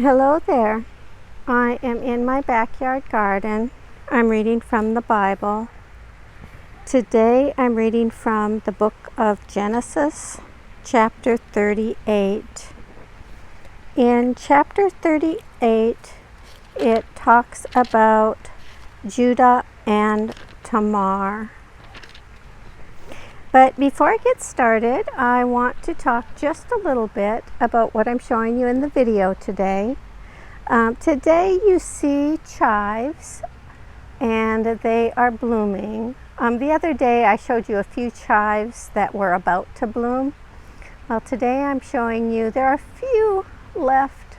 Hello there. I am in my backyard garden. I'm reading from the Bible. Today I'm reading from the book of Genesis, chapter 38. In chapter 38, it talks about Judah and Tamar. But before I get started, I want to talk just a little bit about what I'm showing you in the video today. Today you see chives and they are blooming. The other day I showed you a few chives that were about to bloom. Well, today I'm showing you there are a few left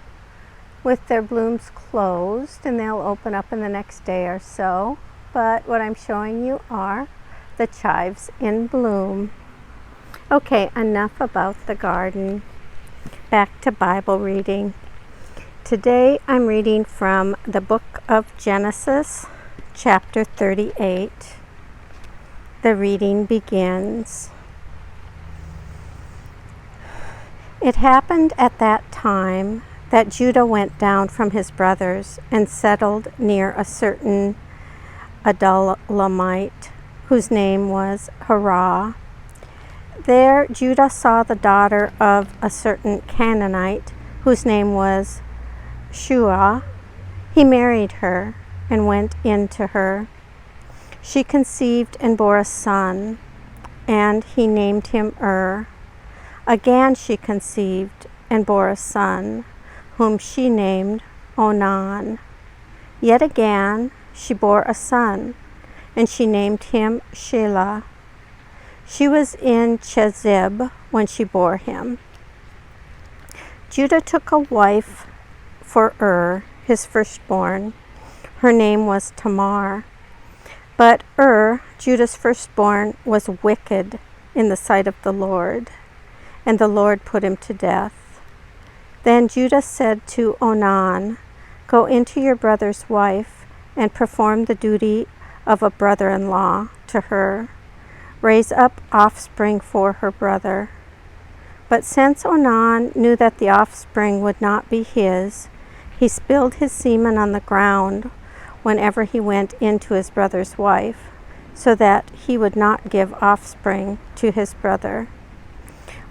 with their blooms closed, and they'll open up in the next day or so. But what I'm showing you are the chives in bloom. Okay, enough about the garden. Back to Bible reading. Today I'm reading from the book of Genesis, chapter 38. The reading begins. It happened at that time that Judah went down from his brothers and settled near a certain Adullamite, whose name was Harah. There Judah saw the daughter of a certain Canaanite, whose name was Shua. He married her and went in to her. She conceived and bore a son, and he named him Again she conceived and bore a son, whom she named Onan. Yet again she bore a son, and she named him Shelah. She was in Chezib when she bore him. Judah took a wife for his firstborn. Her name was Tamar. But Judah's firstborn, was wicked in the sight of the Lord, and the Lord put him to death. Then Judah said to Onan, "Go into your brother's wife and perform the duty of a brother-in-law to her. Raise up offspring for her brother." But since Onan knew that the offspring would not be his, he spilled his semen on the ground whenever he went into his brother's wife, so that he would not give offspring to his brother.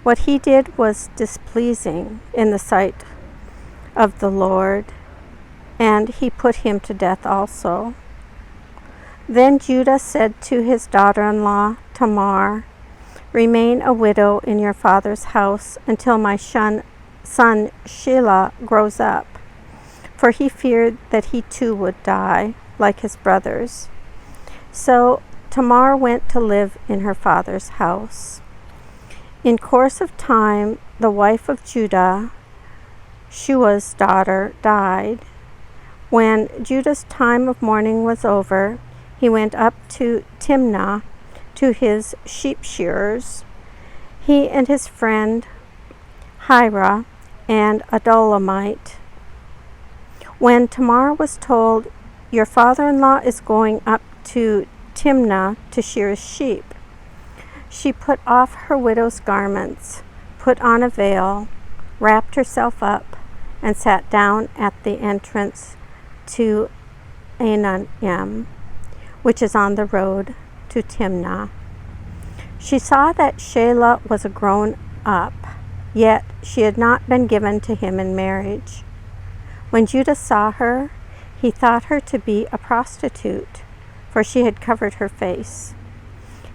What he did was displeasing in the sight of the Lord, and he put him to death also. Then Judah said to his daughter-in-law Tamar, "Remain a widow in your father's house until my son Shelah grows up," for he feared that he too would die, like his brothers. So Tamar went to live in her father's house. In course of time, the wife of Judah, Shua's daughter, died. When Judah's time of mourning was over, he went up to Timnah to his sheep shearers, he and his friend Hirah, and Adullamite. When Tamar was told, "Your father-in-law is going up to Timnah to shear his sheep," she put off her widow's garments, put on a veil, wrapped herself up, and sat down at the entrance to Anaim, which is on the road to Timnah. She saw that Shelah was grown up, yet she had not been given to him in marriage. When Judah saw her, he thought her to be a prostitute, for she had covered her face.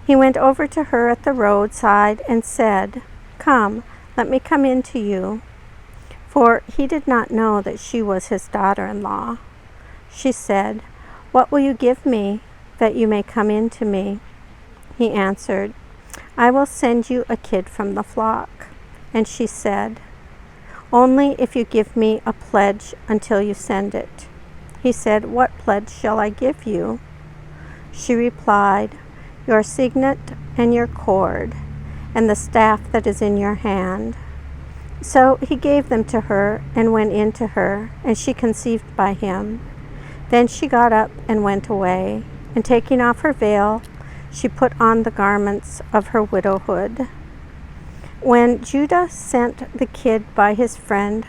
He went over to her at the roadside and said, "Come, let me come in to you," for he did not know that she was his daughter-in-law. She said, "What will you give me that you may come in to me?" He answered, "I will send you a kid from the flock." And she said, "Only if you give me a pledge until you send it." He said, "What pledge shall I give you?" She replied, "Your signet and your cord, and the staff that is in your hand." So he gave them to her and went in to her, and she conceived by him. Then she got up and went away, and taking off her veil, she put on the garments of her widowhood. When Judah sent the kid by his friend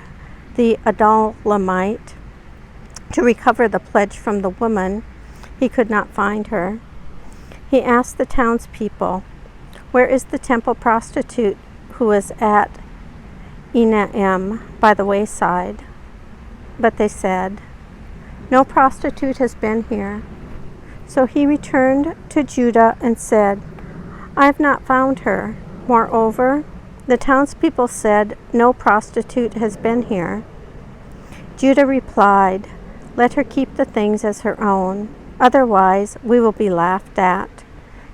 the Adullamite to recover the pledge from the woman, he could not find her. He asked the townspeople, "Where is the temple prostitute who is at Enaim by the wayside?" But they said, "No prostitute has been here." So he returned to Judah and said, "I have not found her." Moreover, the townspeople said, "No prostitute has been here." Judah replied, "Let her keep the things as her own. Otherwise, we will be laughed at.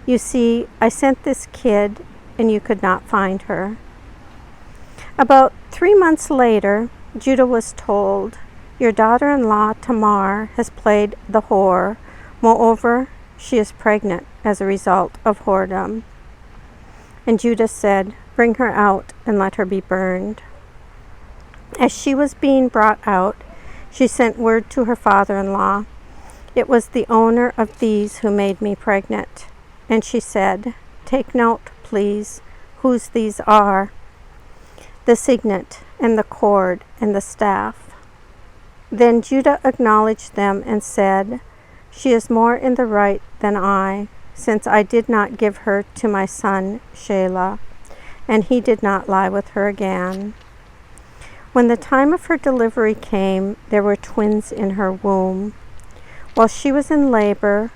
You see, I sent this kid, and you could not find her." About 3 months later, Judah was told, "Your daughter-in-law Tamar has played the whore. Moreover, she is pregnant as a result of whoredom." And Judah said, "Bring her out and let her be burned." As she was being brought out, she sent word to her father-in-law, "It was the owner of these who made me pregnant." And she said, "Take note, please, whose these are, the signet and the cord and the staff." Then Judah acknowledged them and said, "She is more in the right than I, since I did not give her to my son Shelah, and he did not lie with her again." When the time of her delivery came, there were twins in her womb. While she was in labor,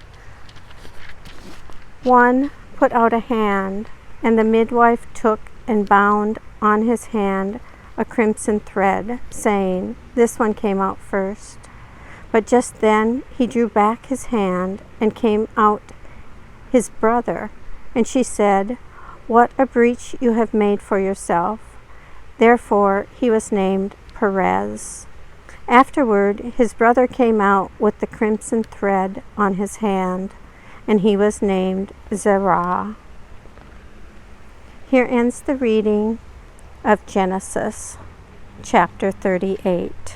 one put out a hand, and the midwife took and bound on his hand a crimson thread, saying, "This one came out first." But just then he drew back his hand, and came out his brother. And she said, "What a breach you have made for yourself." Therefore he was named Perez. Afterward his brother came out with the crimson thread on his hand, and he was named Zerah. Here ends the reading of Genesis chapter 38.